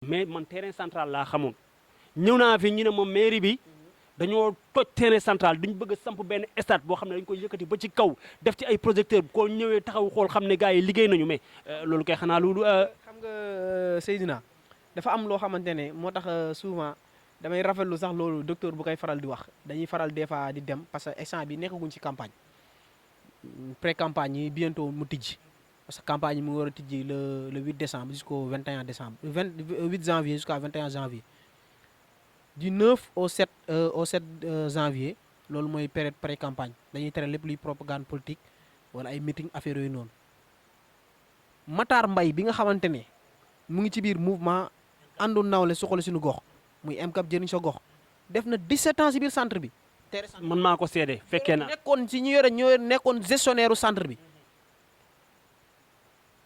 mais man terrain central laa xamoon ñëw naa fi ñu ne moom mairie bi dañoo toj terrain central duñ bëgg a samp benn stade boo xam ne dañ koy yëkkati ba ci kaw def ci ay projecteur koo ñëwee taxaw xool xam ne gars yi liggéey nañu mais loolu kay xanaa loolu. xam nga Seydina dafa am loo xamante ne moo tax souvent damay rafetlu sax loolu docteur bu koy faral di wax dañuy faral des fois di dem parce que instant bi nekkaguñ ci campagne pré campagne yi bientôt mu tijji parce que campagne yi mu ngi war a tijji le 8 décembre jusqu'au 21 décembre 8 janvier jusqu'à 21 janvier du 9 au 7 janvier loolu mooy période pré campagne dañuy tere lépp luy propagande politique wala ay meeting affaire yooyu noonu Matar Mbaye bi nga xamante ne mu ngi ci biir mouvement àndu nawle suxali suñu gox muy MCAP jëriñ sa gox def na 17 ans ci biir centre bi. man maa ko seede fekkee na nekkoon ci ñoo nekkoon gestionnaire centre bi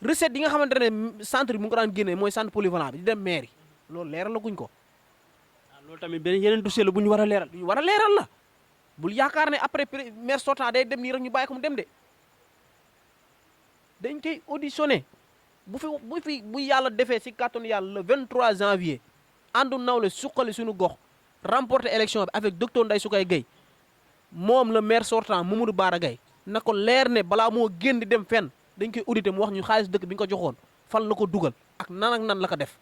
recette yi nga xamante ne centre bi mu ngi ko daan génnee mooy centre polyvalent bi di dem mairie loolu leeral la guñ ko. loolu tamit beneen yeneen dossier la bu ñu war a leeral. lu ñu war a leeral la bul yaakaar ne après maire sortant day dem nii rek ñu bàyyi ko mu dem de dañ koy auditionné bu yàlla defee si kàttanu yàlla le 23 janvier àndu nawle suqali suñu gox remporter élection bi avec docteur Ndeye Soukay Gueye moom le maire sortant Mamadou Bara Gaye na ko leer ne balaa moo génn di dem fenn dañ koy audité mu wax ñu xaalis dëkk bi nga ko joxoon fan la ko dugal ak nan la ko def.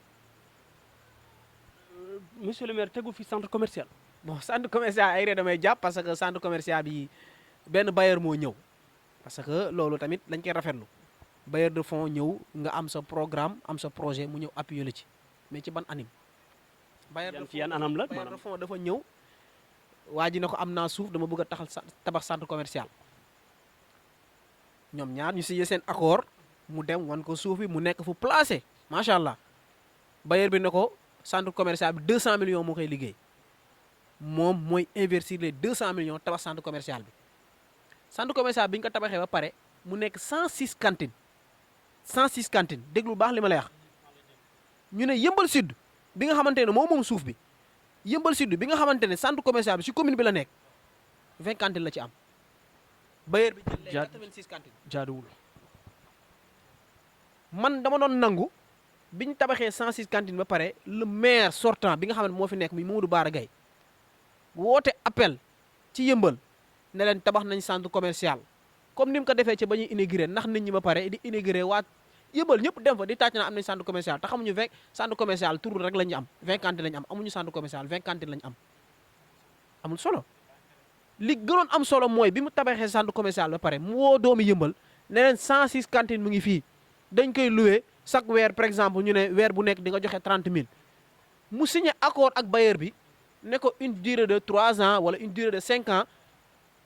monsieur le maire tegu fi centre commercial. bon centre commercial ay ree damay jàpp parce que centre commercial bi benn bailleur moo ñëw parce que loolu tamit dañ koy rafetlu bailleur de fonds ñëw nga am sa programme am sa projet mu ñëw appuyer la ci mais ci ban anim. bailleur ci yan anam la bailleur de fonds dafa ñëw waa ji ne ko am naa suuf dama bëgg a tabax centre commercial ñoom ñaar ñu signé seen accord mu dem wan ko suuf bi mu nekk fu placé macha allah bailleur bi ne ko. centre commercial bi 200 millions moo koy liggéey moom mooy investir les 200 millions tabax centre commercial bi centre commercial bi ñu ko tabaxee ba pare mu nekk 106 cantines 106 cantines déglu baax li ma lay wax ñu ne yëmbal sud bi nga xamante ne moom suuf bi yëmbal sud bi nga xamante ne centre commercial bi ci commune bi la nekk 20 cantines la ci am bailleur bi jël 86 cantines jaaduwul man dama doon nangu. bi ñu tabaxee 106 cantines ba pare le maire sortant bi nga xam ne moo fi nekk muy Mamadou Bara Gaye woote appel ci yëmbal ne leen tabax nañ centre commercial comme ni mu ko defee ci ba ñuy inauguré ndax nit ñi ba pare di inauguré waat yëmbal ñëpp dem fa di tàcc na am nañ centre commercial te xamuñu 20 centre commercial tur rek la ñu am 20 cantines la ñu am amuñu centre commercial 20 cantines la ñu am amul solo li gënoon am solo mooy bi mu tabaxee centre commercial ba pare mu woo doomu yëmbal ne leen 106 cantines mu ngi fii dañ koy loué chaque weer par exemple ñu ne weer bu nekk di nga joxe 30 000 mu signé accord ak bailleur bi ne ko une durée de 3 ans wala une durée de 5 ans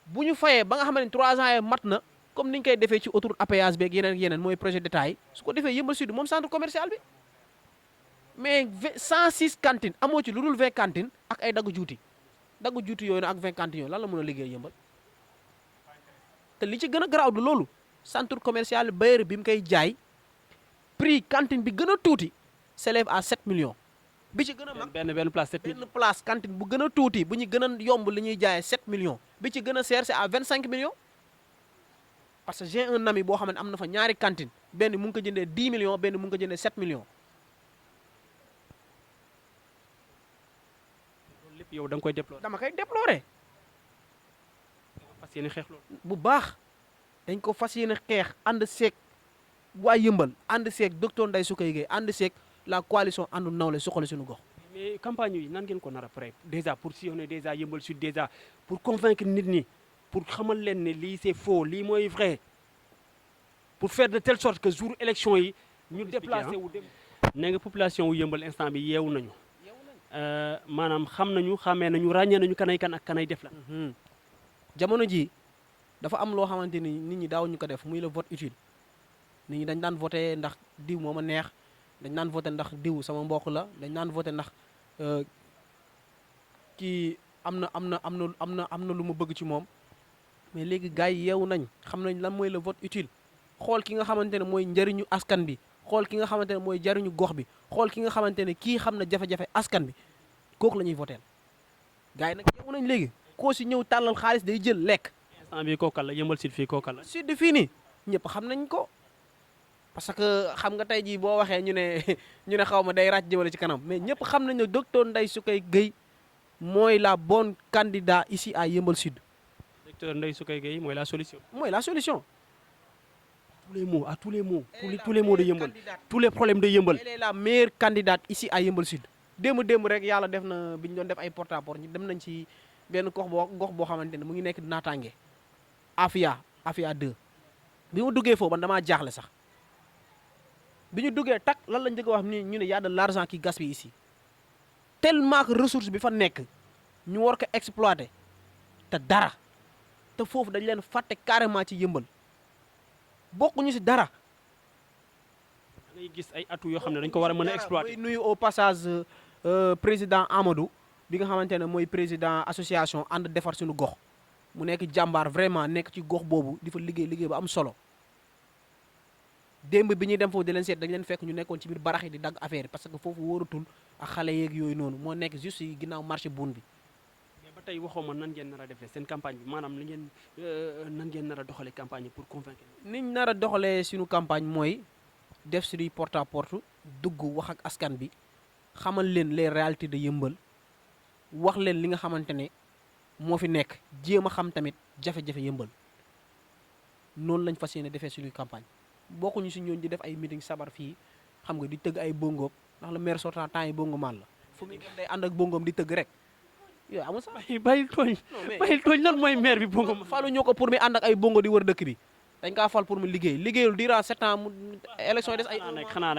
bu ñu fayee ba nga xam ne 3 ans yi mat na comme ni ñu koy defee ci autoroute à péage beeg yeneen mooy projet d'état yi su ko defee yëmbal sud moom centre commercial bi mais 106 cantines amoo ci lu dul 20 cantines ak ay daggu juuti yooyu nag ak 20 cantines yooyu lan la mën a liggéey yëmbal te li ci gën a garaaw du loolu centre commercial bailleur bi mu koy jaay. prix cantine bi gën a tuuti s'élève à 7 millions bi ci gën a mag benn place 7 millions benn place cantine bu gën a tuuti bu ñu gën a yomb li ñuy jaayee 7 millions bi ci gën a cher c'est à 25 millions parce que j'ai un ami boo xam ne am na fa ñaari cantine benn mu ngi ko jëndee 10 millions benn mu ngi ko jëndee 7 millions. loolu lépp yow da nga koy déplorer. dama koy déplorer. fas yéene xeex loolu. bu baax dañ ko fas yéene xeex ànd seeg. waa yëmbal ànd seeg docteur Ndeye Soukay Gueye ànd seeg la coalition àndu nawle suqali suñu gox. mais campagne yi nan ngeen ko nar a pare déjà pour sillonner déjà yëmbal sud déjà pour convaincre nit ñi pour xamal leen ne lii c'est faux lii mooy vrai pour faire de telle sorte que jour élection yi ñu déplacé wu dem. nee nga population wu yëmbal instant bi yeewu nañu maanaam xam nañu xàmmee nañu ràññee nañu kanay kan ak kanay def la. jamono ji dafa am loo xamante ni nit ñi daaw ñu ko def muy le vote utile. nit ñi dañ daan voté ndax diw moo ma neex dañ daan voté ndax diw sama mbokk la dañ daan voté ndax kii am na lu ma bëgg ci moom mais léegi gars yi yeewu nañ xam nañ lan mooy le vote utile xool ki nga xamante ne mooy njëriñu askan bi xool ki nga xamante ne mooy jariñu gox bi xool ki nga xamante ne kii xam na jafe-jafe askan bi kooku la ñuy voté gars yi nag yeewu nañ léegi koo si ñëw tàllal xaalis day jël lekk. instant bi kookal la yëmbal sud fii kookal la. sud fii nii ñëpp xam nañ ko. parce que xam nga tey jii boo waxee ñu ne ñu ne xaw ma day ràcc jëmale ci kanam mais ñëpp xam nañ ne docteur Ndeye Soukeye Gueye mooy la bonne candidat ici à Yeumbeul Sud. docteur Ndeye Soukeye Gueye mooy la solution. mooy la solution. tous les mots à tous les mots. tous les mots de Yeumbeul. tous les problèmes de Yeumbeul. elle est la meilleure candidate ici à Yeumbeul Sud. démb rek yàlla def na bi ñu doon def ay porte à porte ñu dem nañ ci benn gox boo xamante ne mu ngi nekk naataange. Afia 2 bi ma duggee foofu man damaa jaaxle sax bi ñu duggee tak lan lañ njëkk a wax ni ñu ne y a de l'argent qui gaspille ici tellement que ressource bi fa nekk ñu war ko exploiter te dara te foofu dañ leen fàtte carrément ci Yeumbeul bokkuñu ci dara. da ngay gis ay atu yoo xam ne dañ ko war a mën a exploiter. mooy nuyu au passage président Amadou bi nga xamante ne mooy président association ànd defar suñu gox mu nekk jàmbaar vraiment nekk ci gox boobu di fa liggéey ba am solo démb bi ñuy dem foofu di leen seet dañ leen fekk ñu nekkoon ci biir barax yi di dagg affaire yi parce que foofu wóoratul ak xale yeeg yooyu noonu moo nekk juste yi ginnaaw marché buun bi. mais ba tey waxoo ma nan ngeen nar a defee seen campagne bi maanaam li ngeen nan ngeen nar a doxalee campagne pour convaincre. niñ nar a doxalee suñu campagne mooy def suñuy porte à porte dugg wax ak askan bi xamal leen les réalités de Yeumbeul wax leen li nga xamante ne moo fi nekk jéem a xam tamit jafe-jafe Yeumbeul noonu lañ fas yéene defee suñuy campagne bokkuñu si ñooñu di def ay meeting sabar fii xam nga di tëgg ay bongoom ndax le maire sortant temps yi bongo man la fu muy day ànd ak bongoom di tëgg rek yooyu amul sax. bàyyil tooñ lan mooy maire bi bongo falu ñoo ko pour mu ànd ak ay bongo di wër dëkk bi dañ kaa fal pour mu liggéeyul durant 7 ans mu élection yi des ay. xanaa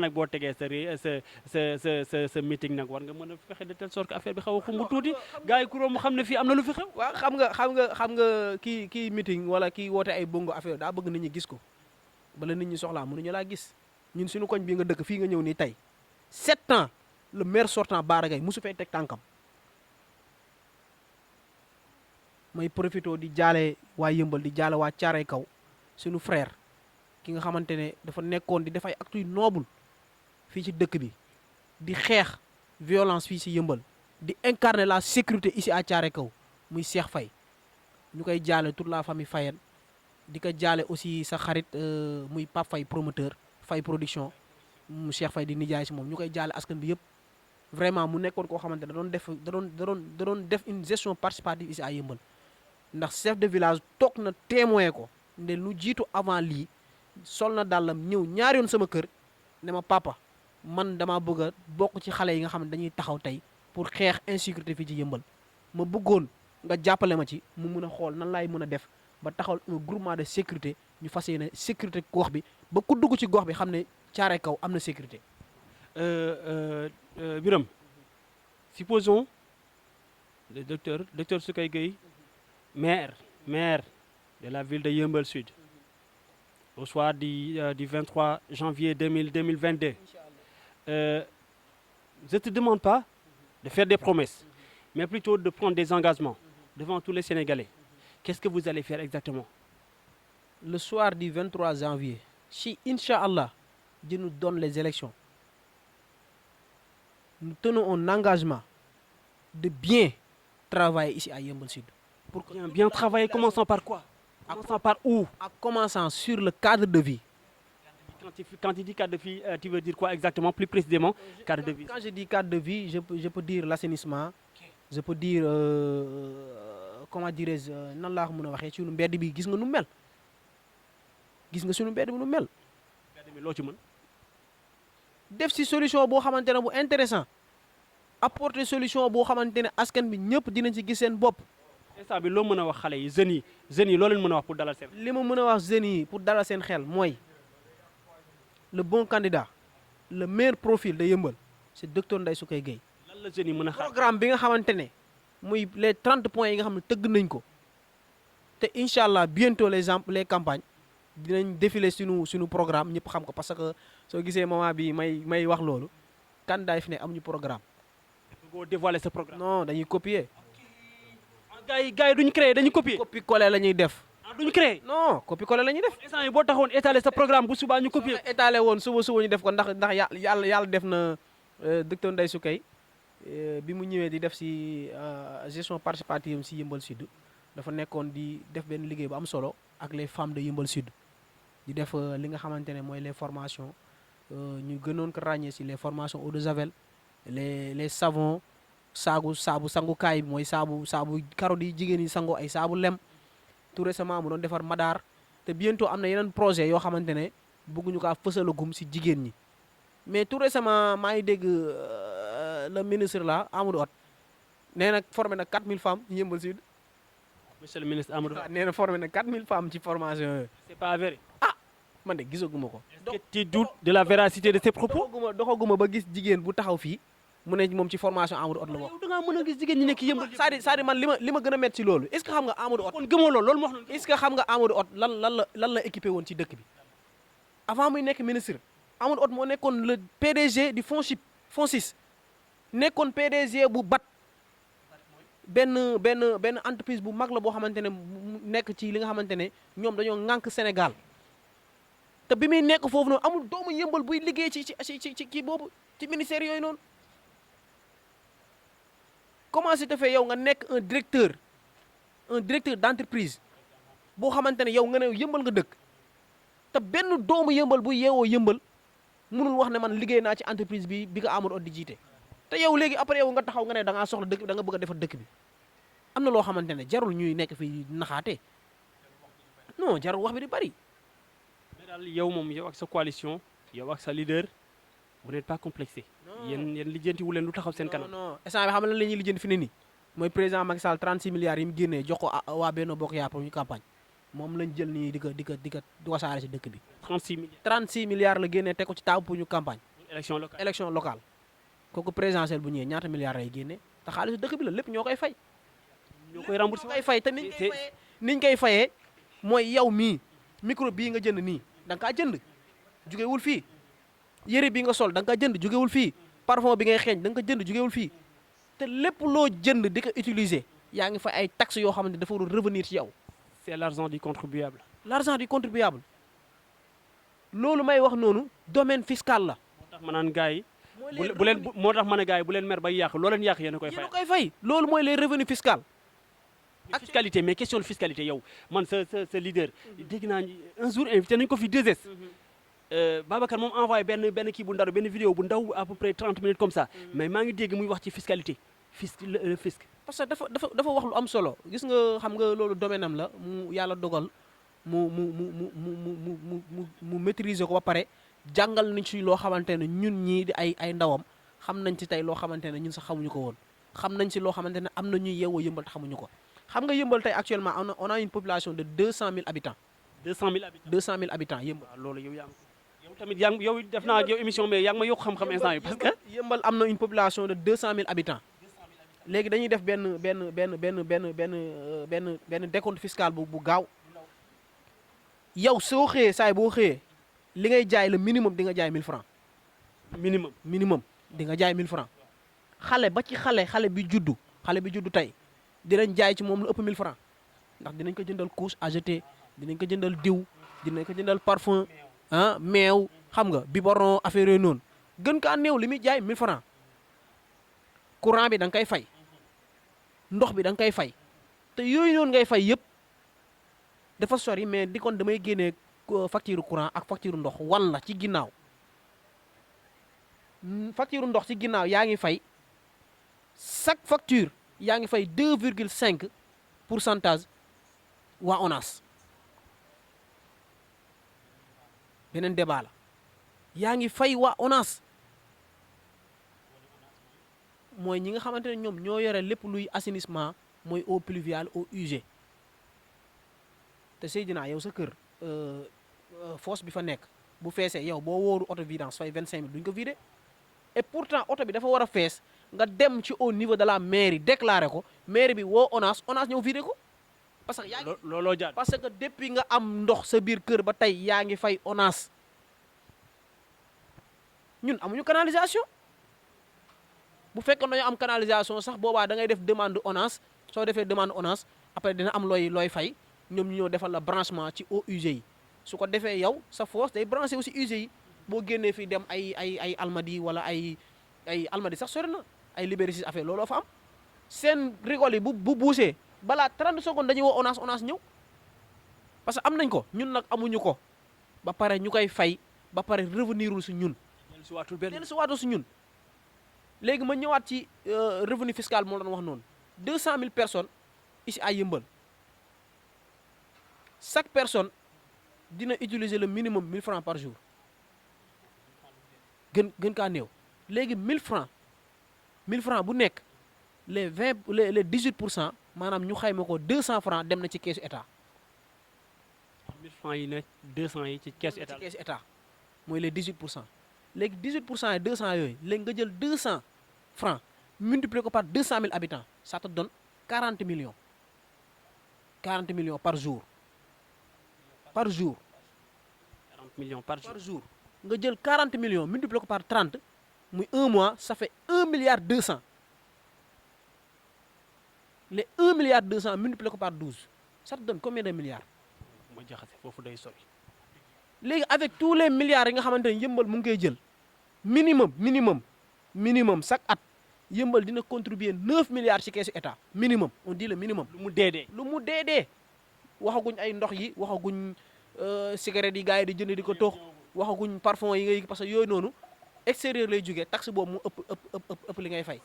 nag boo tegee sa meeting nag war nga mën a fexe de telle sorte que affaire bi xaw a xumb tuuti gars yi kuréel mu xam ne fii am na lu fi xew. waaw xam nga kii meeting wala kii woote ay bongo affaire daa bëgg nit ñi gis ko bala nit ñi soxlaa mënuñu laa gis ñun suñu koñ bii nga dëkk fii nga ñëw nii tey 7 ans le maire sortant Bara Gaye mosu fay teg tànkam may profité di jaale waa Yeumbeul di jaale waa Caaray Kaw suñu frère ki nga xamante ne dafa nekkoon di def ay actes yu noble fii ci dëkk bi di xeex violence fii ci Yeumbeul di incarner la sécurité ici à Caaray Kaw muy Cheikh Faye ñu koy jaale toute la famille Fayenne di ko jaale aussi sa xarit muy Pape Faye promoteur Faye production mu Cheikh Faye di nijaay si moom ñu koy jaale askan bi yëpp vraiment mu nekkoon koo xamante ne da doon def une gestion participative ici à Yeumbeul ndax chef de village toog na témoin ko nde lu jiitu avant lii sol na dàllam ñëw ñaari yoon sama kër ne ma papa man dama bëgg a bokk ci xale yi nga xam ne dañuy taxaw tey pour xeex insécurité fii ci Yeumbeul ma bëggoon nga jàppale ma ci mu mun a xool nan laay mën a def ba taxawal un groupement de sécurité ñu fas yéene sécurité gox bi ba ku dugg ci gox bi xam ne Caaray Kaw am na sécurité. Birame, supposons le docteur Soukeye Gueye, maire de la ville de Yeumbeul Sud, au soir du 23 janvier 2022. Je ne te demande pas de faire des promesses, mais plutôt de prendre des engagements devant tous les Sénégalais. Qu'est-ce que vous allez faire exactement? Le soir du 23 janvier, si Inch'Allah, Dieu nous donne les élections, nous tenons un engagement de bien travailler ici à Yeumbeul Sud. Pour bien travailler, commençant par quoi? Commençant par où? En commençant sur le cadre de vie. Quand tu dis cadre de vie, tu veux dire quoi exactement, plus précisément, cadre de vie? Quand je dis cadre de vie, je peux dire l'assainissement, je peux dire, comment dirais-je, nan laa ko mën a waxee suñu mbedd bi gis nga nu mel. Gis nga suñu mbedd bi nu mel. Mbedd mi loo ci mën? Def si solution boo xamante ne bu intéressant apporter solution boo xamante ne askan bi ñëpp dinañ ci gis seen bopp. instant bi loo mën a wax xale yi jeunes yi loo leen mën a wax pour dalal seen. li ma mën a wax jeunes yi pour dalal seen xel mooy le bon candidat le meilleur profil de Yeumbeul c'est docteur Ndeye Soukeye Gueye. lan la jeunes yi mën a xaar programme bi nga xamante ne muy les 30 points yi nga xam ne tëgg nañ ko te incha allah bientôt les campagnes dinañ défiler suñu programme ñëpp xam ko parce que soo gisee moment bi may wax loolu candidat yi fi ne amuñu programme. boo dévoiler ce programme. non dañuy copier. gars yi duñu créer dañuy copier. copie coller la ñuy def. duñu créer. non copie coller la ñuy def. instant yi boo taxoon étaler sa programme bu subaa ñu copier. étaler woon suba ñu def ko ndax yàlla def na docteur Ndeye Soukeye bi mu ñëwee di def si gestion participative si Yeumbeul Sud dafa nekkoon di def benn liggéey bu am solo ak les femmes de Yeumbeul Sud di def li nga xamante ne mooy les formations ñu gënoon ko ràññee si les formations eau de javel les savons saabu sangukaay mooy saabu carottes yi jigéen yi sangoo ay saabu lem tout récemment mu doon defar madaar te bientôt am na yeneen projet yoo xamante ne bëgguñu kaa fësalagum si jigéen ñi mais tout récemment maa ngi dégg le ministre là Amadou Hott nee na formé na 4000 femmes ñu Yeumbeul Sud. monsieur le ministre Amadou Hott nee na formé na 4000 femmes ci formation yooyu. c'est pas avéré. man de gisaguma ko. est-ce que tu doutes de la véracité de ces propos. doxaguma ba gis jigéen bu taxaw fii mu ne moom ci formation Amadou Hott la bokk. yow da ngaa mën a gis jigéen ñi nekk Yeumbeul. c'est-à-dire man li ma gën a métti ci loolu est-ce que xam nga Amadou Hott. kon gëmoo loolu moo wax noonu. est-ce que xam nga Amadou Hott lan la équipé woon ci dëkk bi avant muy nekk ministre Amadou Hott moo nekkoon le PDG du FONSIS nekkoon PDG bu BAT benn entreprise bu mag la boo xamante ne nekk ci li nga xamante ne ñoom dañoo ŋànk Sénégal te bi muy nekk foofu noonu amul doomu Yeumbeul buy liggéey ci kii boobu ci ministère yooyu noonu comment ça te fait yow nga nekk un directeur d'entreprise boo xamante ne yow nga ne Yeumbeul nga dëkk te benn doomu Yeumbeul bu yeewoo Yeumbeul mënul wax ne man liggéey naa ci entreprise bi ko Amadou Hott di jiite te yow léegi après yow nga taxaw nga ne da ngaa soxla dëkk bi da nga bëgg a defar dëkk bi am na loo xamante ne jarul ñuy nekk fii naxaate non jarul wax bi di bari. mais daal yow moom yow ak sa coalition yow ak sa leader vous n'êtes pas complexé. yéen lijjanti wu leen lu taxaw seen kanam. non instant bi xam nga lan la ñuy lijjanti fi ne nii mooy président Macky Sall 36 milliards yi mu génnee jox ko waa Benno Bokk Yaakaar pour ñu campagne moom lañ jël nii di ko wasaare si dëkk bi. 36 milliards la génnee teg ko ci table pour ñu campagne. élection locale. kooku présidentielle bu ñëwee ñaata milliards lay génne te xaalisu dëkk bi la lépp ñoo koy fay. ñoo koy remboursé te niñ koy fayee mooy yow mii micro bii nga jënd nii da nga kaa jënd jugewul fii yëre bi nga sol da nga kaa jënd jugewul fii parfum bi ngay xeeñ da nga ko jënd jugewul fii te lépp loo jënd di ko utiliser yaa ngi fay ay taxes yoo xamante dafa war a revenir ci yow. c'est l'argent du contribuable. l'argent du contribuable loolu may wax noonu domaine fiscal la. moo tax ma naan gars yi bu leen moo tax ma ne gars yi bu leen mer bay yàq loo leen yàq yéen a koy fay. yéen a koy fay loolu mooy les revenus fiscaux. ak fiscalité mais question de fiscalité yow man sa leader. dégg naa un jour invité nañu ko fi 2S. Babacar moom envoyé benn kii bu ndaw benn vidéo bu ndaw à peu près 30 minutes comme ça. mais maa ngi dégg muy wax ci fiscalité le fisc. parce que dafa wax lu am solo gis nga xam nga loolu domaine am la mu yàlla dogal mu maîtriser ko ba pare jàngal nañ ci loo xamante ne ñun ñii di ay ndawam xam nañ ci tey loo xamante ne ñun sax xamuñu ko woon xam nañ ci loo xamante ne am na ñuy yeewoo Yeumbeul te xamuñu ko. xam nga Yeumbeul tey actuellement on a une population de 200 000 habitants. 200 000 habitants 200 000 habitants Yeumbeul. waaw loolu yow tamit yow def naa yow émission mais yaa ngi ma yokk xam-xam instant yi parce que. Yeumbeul am na une population de 200 000 habitants. léegi dañuy def benn décompte fiscal bu gaaw yow soo xëyee saay boo xëyee li ngay jaay le minimum di nga jaay 1000 francs. minimum di nga jaay 1000 francs xale ba ci xale bi juddu tey. dinañ jaay ci moom lu ëpp 1000 francs ndax dinañ ko jëndal couche à jeter dinañ ko jëndal diw dinañ ko jëndal parfum meew xam nga biberon affaire yooyu noonu gën kaa néew li muy jaay 1000 francs courant bi da nga koy fay ndox bi da nga koy fay te yooyu noonu ngay fay yëpp dafa sori mais di kon damay génnee facture courant ak facture ndox walla ci ginnaaw facture ndox ci ginnaaw yaa ngi fay chaque facture yaa ngi fay 2,5% waa ONAS beneen débat la yaa ngi fay waa ONAS mooy ñi nga xamante ne ñoom ñoo yore lépp luy assainissement mooy eau pluviale eau usée te Seydina yow sa kër fosse bi fa nekk bu feesee yow boo wóoru auto vidange fay 25000 duñ ko vider et pourtant auto bi dafa war a fees nga dem ci au niveau de la mairie déclaré ko mairie bi woo ONAS ñëw vider ko parce que yaa ngi looloo jaar parce que depuis nga am ndox sa biir kër ba tey yaa ngi fay ONAS ñun amuñu canalisation bu fekkoon dañoo am canalisation sax boobaa da ngay def demande ONAS soo defee demande ONAS après dina am looy fay ñoom ñu ñëw defal la branchement ci eaux usées yi su ko defee yow sa fosse day branché aussi usées yi boo génnee fii dem ay Almadies wala ay Almadies sax sori na ay Liberté 6 affaire looloo fa am seen rigole yi bu bouché balaa 30 secondes dañuy woo ONAS ñëw parce que am nañ ko ñun nag amuñu ko ba pare ñu koy fay ba pare revenirul su ñun si waatul benn dellu si waatul su ñun léegi ma ñëwaat ci revenu fiscal moo doon wax noonu 200 000 personnes ici à Yeumbeul chaque personne dina utiliser le minimum 1000 francs par jour gën kaa néew léegi 1000 francs bu nekk les 18% maanaam ñu xayma ko 200 francs dem na ci keesu état 1000 francs yi ne 200 yi ci keesu état ci keesu état mooy les 18% léegi 18% et 200 yooyu léegi nga jël 200 francs multiplié ko par 200 000 habitants ça te donne 40 millions par jour 40 millions par jour par jour nga jël 40 millions multiplié ko par 30 muy 1 mois ça fait 1 milliard 200 les 1 milliard 200 multiplié ko par 12 ça te donne combien de milliards ma jaxase foofu day sori léegi avec tous les milliards yi nga xamante ne Yeumbeul mu ngi koy jël minimum chaque at Yeumbeul dina contribuer 9 milliards ci keesu état minimum on dit le minimum lu mu deedee waxaguñ ay ndox yi waxaguñ cigarette yi gars yi di jënd di ko toox waxaguñ parfum yi ngay parce que yooyu noonu extérieur lay jógee taxe boobu mu ëpp li ngay fay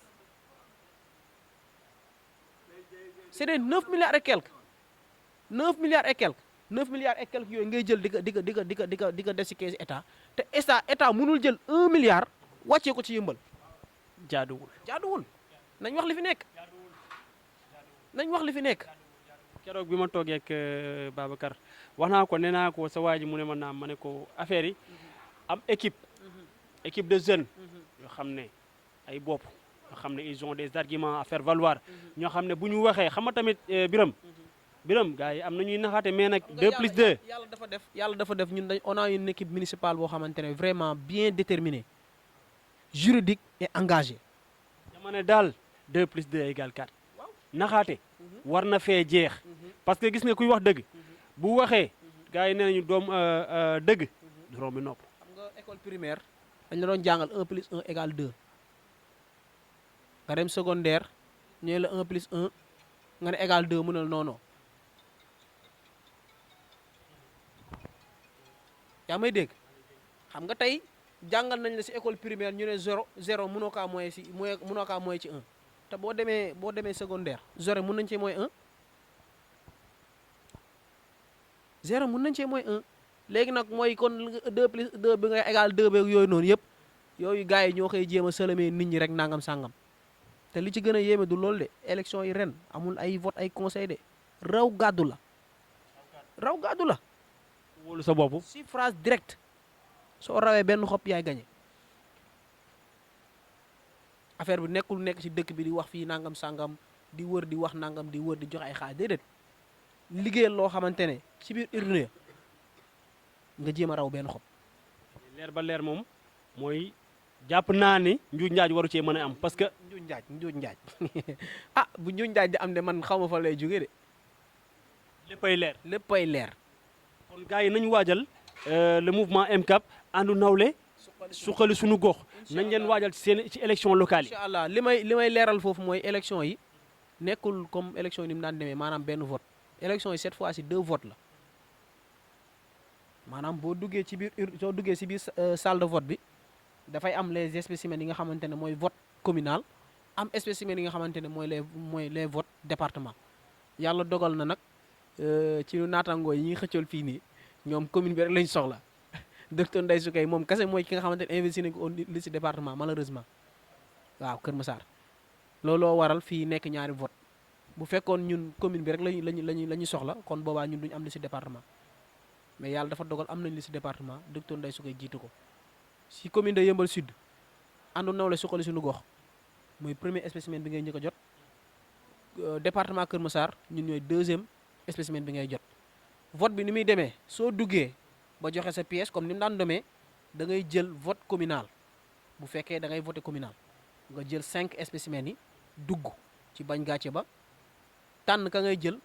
c'est des 9 milliards et quelques 9 milliards et quelques yooyu ngay jël di ko def ci keesu état te état mënul jël 1 milliard wàccee ko ci Yeumbeul jaaduwul nañ wax li fi nekk keroog bi ma toogee ak Babacar wax naa ko nee naa ko sa waa ji mu ne ma naam ma ne ko affaire yi am équipe de jeunes yoo xam ne ay bopp yoo xam ne ils ont des arguments à faire valoir ñoo xam ne bu ñu waxee xam nga tamit Biram gars yi am na ñuy naxaate mais nag 2+2 yàlla dafa def ñun on a une équipe municipale boo xamante ne vraiment bien déterminée juridique et engagée dama ne daal 2+2 égale 4 naxaate war na fee jeex parce que gis nga kuy wax dëgg bu waxee gars yi nee nañu doom dëgg du rombi nopp xam nga école primaire dañ la doon jàngal 1+1 égale 2 nga dem secondaire ñooy la 1+1 nga ne égale 2 mu ne la non yaa may dégg xam nga tey jàngal nañ la ci école primaire ñu ne 0 mënoo kaa moyen ci 1 te boo demee secondaire 0 mën nañ cee mooy 1 0 mën nañ cee mooy 1 léegi nag mooy kon 2+2 bi nga égal 2 beeg yooyu noonu yëpp yooyu gars yi ñoo koy jéem a sëlëmee nit ñi rek nangam sangam te li ci gën a yéeme du loolu de élection yi ren amul ay vote ay conseil de raw gàddu la wóolu sa bopp suffrage direct soo rawee benn xob yaay gañe affaire bi nekk ci dëkk bi di wax fii nangam sangam di wër di wax nangam di wër di joxe ay xaalis déedéet liggéeyal loo xamante ne ci biir urne nga jéem a raw benn xob. leer ba leer moom mooy jàpp naa ni njuuj njaaj waru cee mën a am parce que. njuuj njaaj ah bu njuuj njaaj di am de man xaw ma fa lay jógee de. léppay leer. kon gars yi nañu waajal le mouvement MCAP àndu nawle suqali suñu gox. nañ leen waajal ci élection locale yi. incha allah li may leeral foofu mooy élection yi nekkul comme élection yi ni mu daan demee maanaam benn vote élection yi cette fois ci 2 votes la maanaam soo duggee ci biir salle de vote bi dafay am les spécimens yi nga xamante ne mooy vote communal am spécimens yi nga xamante ne mooy les votes département yàlla dogal na nag ci naatangoo yi ñuy xëccool fii nii ñoom commune bi rek lañ soxla. docteur Ndeye Soukeye moom kese mooy ki nga xamante ne investi nañ ko li ci département malheureusement waaw Kër Massar looloo waral fii nekk ñaari vote bu fekkoon ñun commune bi rek lañu soxla kon boobaa ñun duñu am li ci département mais yàlla dafa dogal am nañ li ci département docteur Ndeye Soukeye jiitu ko ci commune de Yeumbeul Sud àndu nawle suqali suñu gox mooy premier spécimen bi ngay njëkk a jot département Kër Massar ñun ñooy 2e spécimen bi ngay jot vote bi ni muy demee soo duggee ba joxe sa pièce comme ni mu daan demee da ngay jël vote communal bu fekkee da ngay voté communal nga jël 5 spécimens yi dugg ci bañ gàcce ba tànn ka ngay jël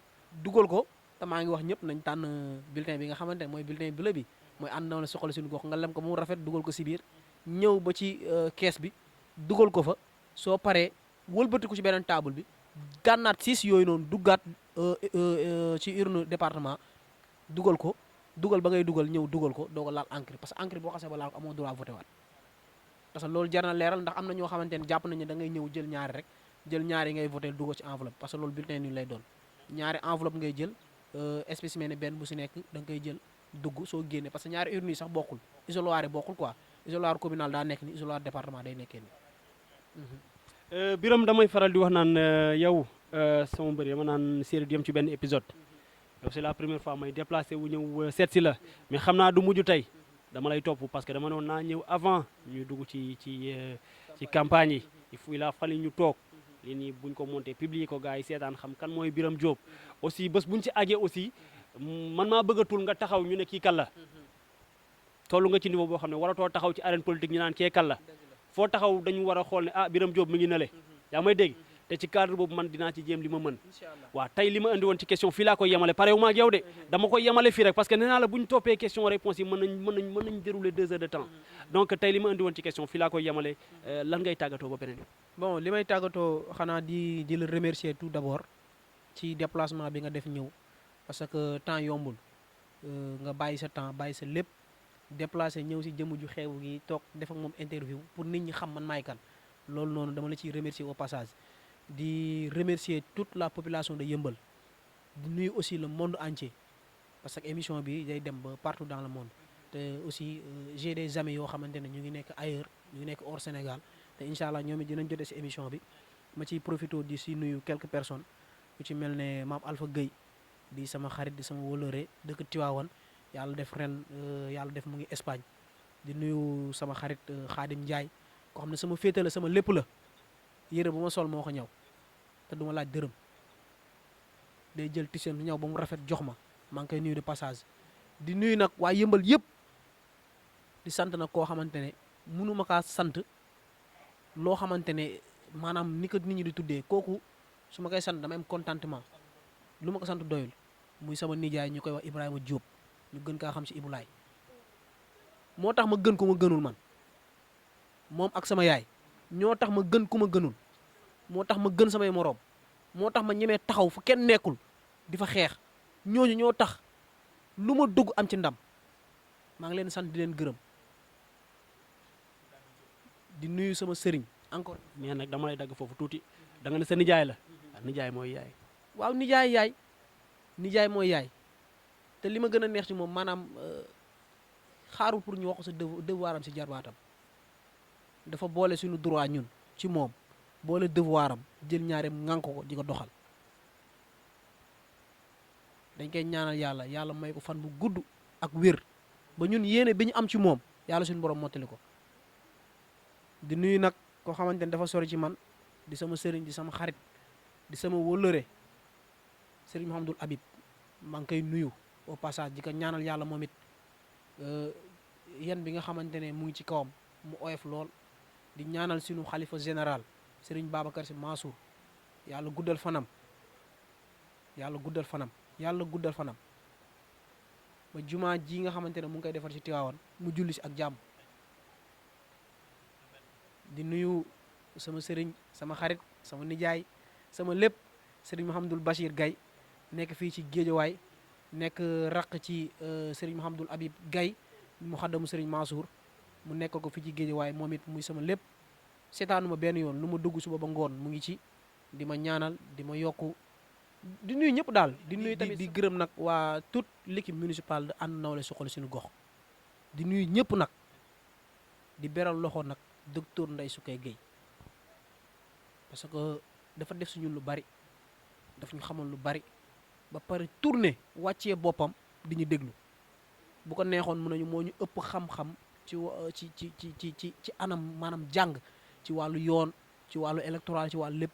dugal ko te maa ngi wax ñëpp nañ tànn bulletin bi nga xamante ne mooy bulletin bleu bi mooy ànd na la soxla suñu gox nga lem ko mu rafet dugal ko si biir ñëw ba ci kees bi dugal ko fa soo paree wëlbati ko ci beneen table bi gànnaat 6 yooyu noonu duggaat ci urne département dugal ko dugal ba ngay dugal ñëw dugal ko doo ko laal encre parce que encre boo xasee ba laal ko amoo droit voté waat parce que loolu jar na leeral ndax am na ñoo xamante ne jàpp nañu da ngay ñëw jël ñaari rek jël ñaari ngay voté dugal ci enveloppe parce que loolu bulletin nul lay doon ñaari enveloppe ngay jël spécimen benn bu si nekk da nga koy jël dugg soo génne parce que ñaari urnes yi sax bokkul isoloir yi bokkul quoi isoloir communal daa nekk ni isoloir département day nekkee ni Biram damay faral di wax naan yow sama mbër ma naan série di yem ci benn épisode yow c'est la première fois may déplacé wu ñëw seet si la mais xam naa du mujj tey dama lay topp parce que dama ne woon naa ñëw avant ñu dugg ci campagne yi il a fallu ñu toog lii nii buñ ko monté publier ko gars yi seetaan xam kan mooy Biram Diop aussi bés buñ ci àggee aussi man maa bëggatul nga taxaw ñu ne kii kan la tollu nga ci niveau boo xam ne waratoo taxaw ci arène politique ñu naan kee kan la foo taxaw dañu war a xool ne ah Biram Diop mi ngi nale yaa may dégg te ci cadre boobu man dinaa ci jéem li ma mën waaw tey li ma indi woon ci question fii laa koy yemale pare wu ma ak yow de dama koy yemale fii rek parce que nee naa la bu ñu toppee question réponse yi mën nañ dérouler 2 heures de temps donc tey li ma indi woon ci question fii laa koy yemale lan ngay tàggatoo ba beneen bon li may tàggatoo xanaa di la remercier tout d'abord ci déplacement bi nga def ñëw parce que temps yombul nga bàyyi sa temps bàyyi sa lépp déplacé ñëw si jëmm ju xeewu gi toog def ak moom interview pour nit ñi xam man maay kan loolu noonu dama la ciy remercier au passage di remercier toute la population de Yeumbeul di nuyu aussi le monde entier parce que émission bi day dem ba partout dans le monde te aussi j'ai des amis yoo xamante ne ñu ngi nekk ailleurs ñu ngi nekk hors Sénégal te incha allah ñoom it dinañ jotee si émission bi ma ciy profité di si nuyu quelques personnes ku ci mel ne maam Alpha Gueye di sama xarit di sama wóllëre dëkk Tivaouane yàlla def ren yàlla def mu ngi Espagne di nuyu sama xarit Khadim Ndiaye ko xam ne sama féete la sama lépp la yére bu ma sol moo ko ñaw te duma laaj dërëm day jël t-shirt ñaw ba mu rafet jox ma maa ngi koy nuyu de passage di nuyu nag waa Yeumbeul yëpp di sant nag koo xamante ne mënuma kaa sant loo xamante ne maanaam ni ko nit ñi di tuddee kooku su ma koy sant dama am contentement lu ma ko sant doyul muy sama nijaay ñu koy wax Ibrahima Diop ñu gën kaa xam ci Ibulaay moo tax ma gën ko ma gënul man moom ak sama yaay ñoo tax ma gën ku ma gënul moo tax ma gën samay moroom moo tax ma ñemee taxaw fu kenn nekkul di fa xeex ñooñu ñoo tax lu ma dugg am ci ndam maa ngi leen sant di leen gërëm di nuyu sama sëriñ encore. mais nag dama lay dagg foofu tuuti da nga ne sa nijaay la nijaay mooy yaay. waaw nijaay mooy yaay te li ma gën a neex ci moom maanaam xaarul pour ñu wax ko sa devoiram ci jarbaatam dafa boole suñu droit ñun ci moom boole devoiram jël ñaareem ŋànk ko di ko doxal dañ koy ñaanal yàlla may ko fan bu gudd ak wér ba ñun yéene bi ñu am ci moom yàlla suñu borom mottali ko di nuyu nag koo xamante ne dafa sori ci man di sama sëriñ di sama xarit di sama wóllëre sëriñ Mouhamadul Habib maa ngi koy nuyu au passage di ko ñaanal yàlla moom it yan bi nga xamante ne mu ngi ci kawam mu oyof lool di ñaanal suñu xalifa général sëriñ Babacar Sy Mansour yàlla guddal fanam ba jumaa ji nga xamante ne mu ngi koy defar ci Tiwaawan mu julli si ak jàmm di nuyu sama sëriñ sama xarit sama nijaay sama lépp sëriñ Mouhamadul Bachir Gaye nekk fii ci Géejawaay nekk raq ci sëriñ Mouhamadul Habib Gaye mu xaddamu sëriñ Mansour mu nekk ko fii ci Géejawaay moom it muy sama lépp seetaanuma benn yoon lu ma dugg suba ba ngoon mu ngi ci di ma ñaanal di ma yokku di nuyu ñëpp daal di nuyu tamit di gërëm nag waa toute l'équipe municipale de ànd nawle suqali suñu gox di nuyu ñëpp nag di beral loxo nag docteur Ndeye Soukeye Gueye parce que dafa def suñu lu bari daf ñu xamal lu bari ba pare tourné wàccee boppam di ñu déglu bu ko neexoon mën nañu moo ñu ëpp xam-xam ci anam maanaam jàng ci wàllu yoon ci wàllu électoral ci wàllu lépp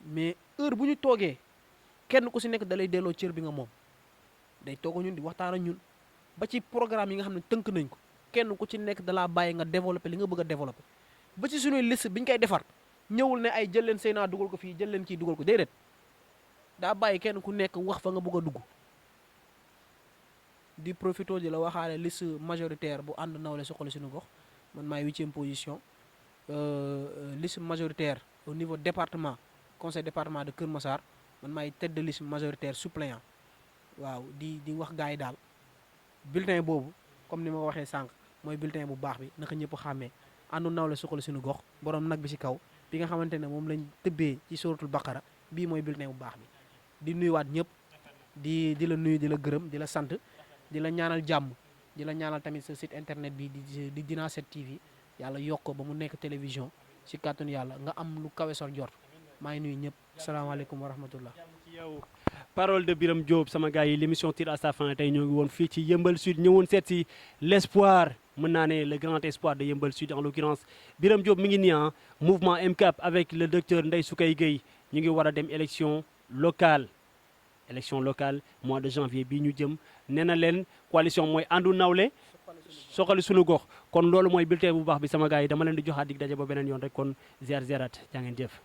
mais heure bu ñu toogee kenn ku si nekk dalay delloo cër bi nga moom day toog ñun di waxtaan ak ñun ba ci programme yi nga xam ne tënk nañ ko kenn ku ci nekk dalaa bàyyi nga développé li nga bëgg a développé ba ci suñuy liste bi ñu koy defar ñëwul ne ay jël leen Seyna dugal ko fii jël leen kii dugal ko déedéet daa bàyyi kenn ku nekk wax fa nga bëgg a dugg di profito di la waxaale liste majoritaire bu ànd nawle suqali suñu gox man maay 8e position liste majoritaire au niveau département conseil département de Kër Massar man maay tête de liste majoritaire suppléant waaw di wax gars yi daal bulletin boobu comme ni ma ko waxee sànq mooy bulletin bu baax bi naka ñëpp xàmmee àndu nawle suqali suñu gox borom nag bi ci kaw bi nga xamante ne moom lañ tëbbee ci suratul baqara bii mooy bulletin bu baax bi di nuyuwaat ñëpp di la nuyu di la gërëm di la sant di la ñaanal jàmm di la ñaanal tamit sa site internet bi di Dina 7 TV yàlla yokk ko ba mu nekk télévision ci kàttanu yàlla nga am lu kawe sor jort maa ngi nuyu ñëpp salaamaaleykum wa rahmatullah. Parole de Birame Diop sama gars yi l'émission tire à sa fin tey ñoo ngi woon fii ci Yeumbeul Sud ñëwoon seet si l'espoir mën naa ne le grand espoir de Yeumbeul Sud en l'occurrence Birame Diop mi ngi nii mouvement MCAP avec le docteur Ndeye Soukeye Gueye ñu ngi war a dem élection locale mois de janvier bii ñu jëm nee na leen coalition mooy àndu nawle soxali suñu gox kon loolu mooy bulletin bu baax bi sama gars yi dama leen di joxaat dig daje ba beneen yoon rek kon ziar ziarat jaa ngeen jëf